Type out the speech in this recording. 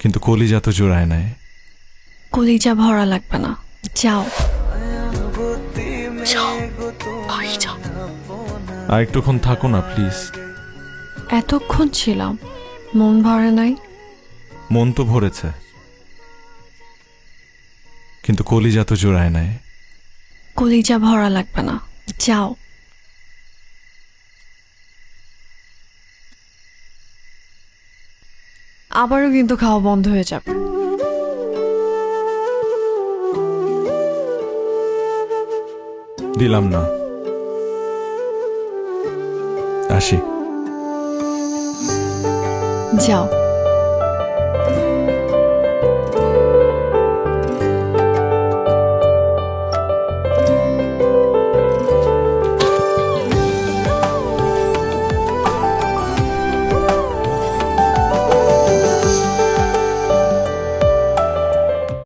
কিন্তু কলিজা তো জোড়ায় নাই। কলিজা ভরা লাগবে না, যাও যাও, বাড়ি যাও। আর একটুক্ষণ থাকো না প্লিজ। এতক্ষণ ছিলাম, মন ভরে নাই। মন তো ভরেছে, কিন্তু কলিজা তো জোড়ায় নাই। কলিজা ভরা লাগবে না, যাও। আবারও কিন্তু খাওয়া বন্ধ হয়ে যাবে। দিলাম না, আসি। যাও।